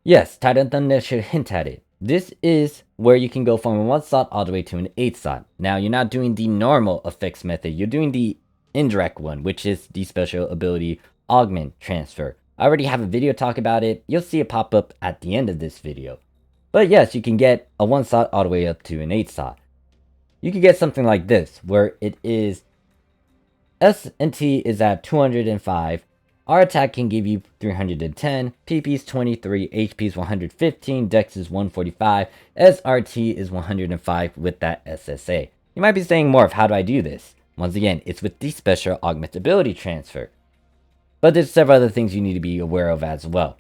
Yes, title thumbnail should hint at it. This is where you can go from a 1 slot all the way to an 8 slot. Now, you're not doing the normal affix method, you're doing the indirect one, which is the special ability Augment transfer. I already have a video talk about it, you'll see it pop up at the end of this video. But yes, you can get a 1 slot all the way up to an 8 slot. You can get something like this, where it is S and T is at 205, our attack can give you 310, PP is 23, HP is 115, Dex is 145, SRT is 105 with that SSA. You might be saying, Morph, how do I do this? Once again, it's with the special Augment ability transfer. But there's several other things you need to be aware of as well.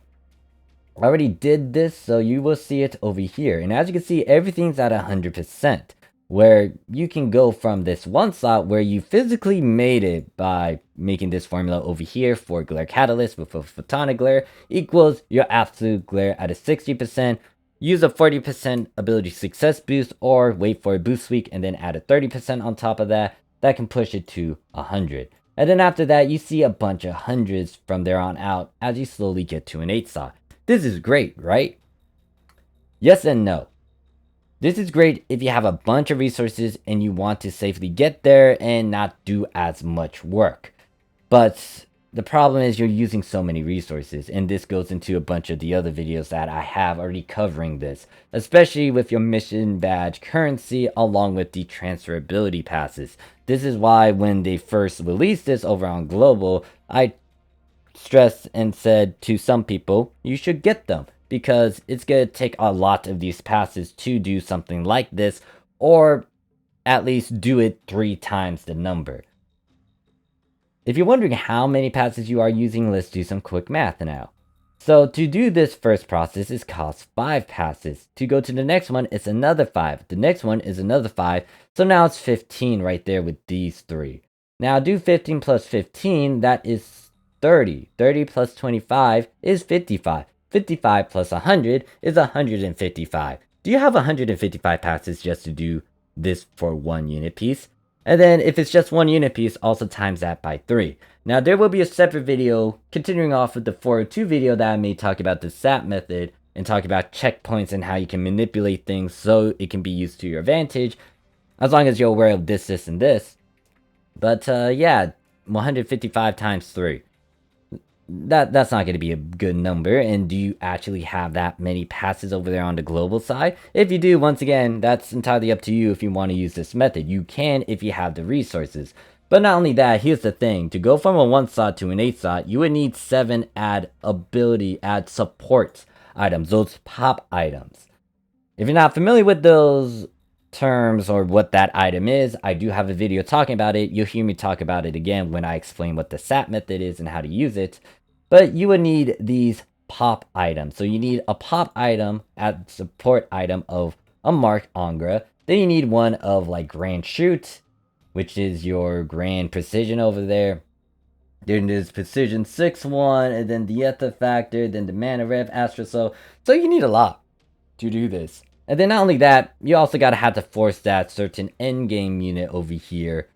I already did this, so you will see it over here. And as you can see, everything's at 100%. Where you can go from this 1 slot where you physically made it by making this formula over here for glare catalyst with a photonic glare equals your absolute glare at a 60%. Use a 40% ability success boost or wait for a boost week and then add a 30% on top of that. That can push it to 100. And then after that, you see a bunch of hundreds from there on out as you slowly get to an 8 slot. This is great, right? Yes and no. This is great if you have a bunch of resources and you want to safely get there and not do as much work. But the problem is you're using so many resources, and this goes into a bunch of the other videos that I have already covering this, especially with your mission badge currency along with the transferability passes. This is why when they first released this over on Global, I stressed and said to some people, you should get them. Because it's going to take a lot of these passes to do something like this, or at least do it 3 times the number. If you're wondering how many passes you are using, let's do some quick math now. So to do this first process, it costs 5 passes. To go to the next one, it's another 5. The next one is another 5. So now it's 15 right there with these 3. Now do 15 plus 15, that is 30. 30 plus 25 is 55. 55 plus 100 is 155. Do you have 155 passes just to do this for 1 unit piece? And then if it's just 1 unit piece, also times that by 3. Now there will be a separate video continuing off with the 402 video that I made talk about the SAP method and talk about checkpoints and how you can manipulate things so it can be used to your advantage, as long as you're aware of this, this, and this. But yeah, 155 times 3. That's not going to be a good number. And do you actually have that many passes over there on the global side? If you do, once again, that's entirely up to you if you want to use this method. You can if you have the resources. But not only that, here's the thing. To go from a 1 slot to an 8 slot, you would need 7 add support items, those pop items. If you're not familiar with those terms or what that item is, I do have a video talking about it. You'll hear me talk about it again when I explain what the SAP method is and how to use it. But you would need these pop items. So you need a pop item at support item of a Mark Angra. Then you need one of like Grand Shoot, which is your Grand Precision over there. Then there's Precision 6-1, and then the Ether Factor, then the Mana Rev Astro. So you need a lot to do this. And then not only that, you also gotta have to force that certain endgame unit over here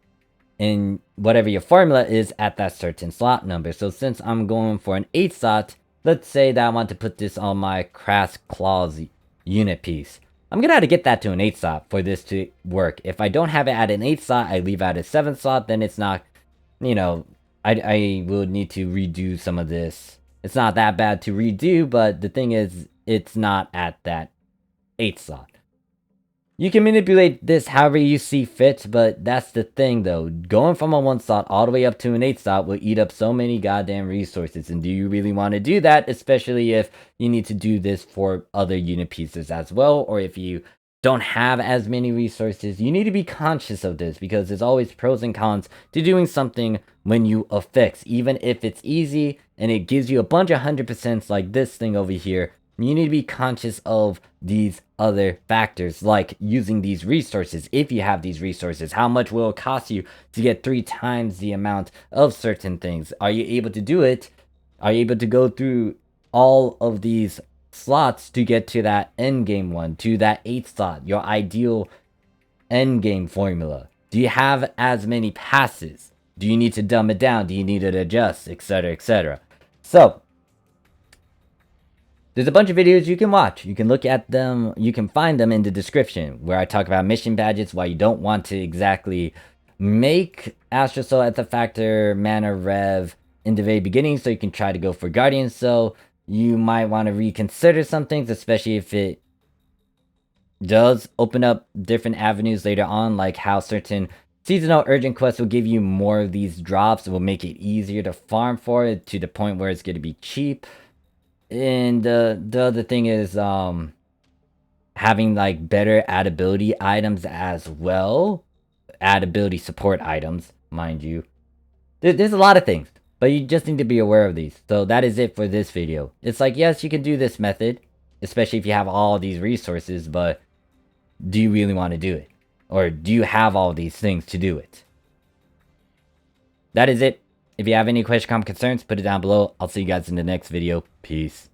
in whatever your formula is at that certain slot number. So since I'm going for an 8 slot, let's say that I want to put this on my Crass Claws unit piece. I'm gonna have to get that to an 8 slot for this to work. If I don't have it at an 8 slot, I leave it at a 7 slot, then it's not, you know, I will need to redo some of this. It's not that bad to redo, but the thing is, it's not at that 8 slot. You can manipulate this however you see fit, but that's the thing though. Going from a 1 slot all the way up to an 8 slot will eat up so many goddamn resources, and do you really want to do that? Especially if you need to do this for other unit pieces as well, or if you don't have as many resources. You need to be conscious of this because there's always pros and cons to doing something when you affix. Even if it's easy and it gives you a bunch of 100% like this thing over here, you need to be conscious of these other factors, like using these resources. If you have these resources, how much will it cost you to get 3 times the amount of certain things? Are you able to do it? Are you able to go through all of these slots to get to that end game one, to that 8 slot, your ideal end game formula? Do you have as many passes? Do you need to dumb it down? Do you need to adjust, etc., etc.? So There's a bunch of videos you can watch. You can look at them. You can find them in the description where I talk about mission badges, why you don't want to exactly make Astral Soul at the factor mana rev in the very beginning, so you can try to go for Guardian Soul. You might want to reconsider some things, especially if it does open up different avenues later on, like how certain seasonal urgent quests will give you more of these drops. It will make it easier to farm for it to the point where it's going to be cheap. And the other thing is having like better add ability items as well. Add ability support items, mind you. There's a lot of things, but you just need to be aware of these. So that is it for this video. It's like, yes, you can do this method, especially if you have all these resources, but do you really want to do it? Or do you have all these things to do it? That is it. If you have any question, comment, concerns, put it down below. I'll see you guys in the next video. Peace.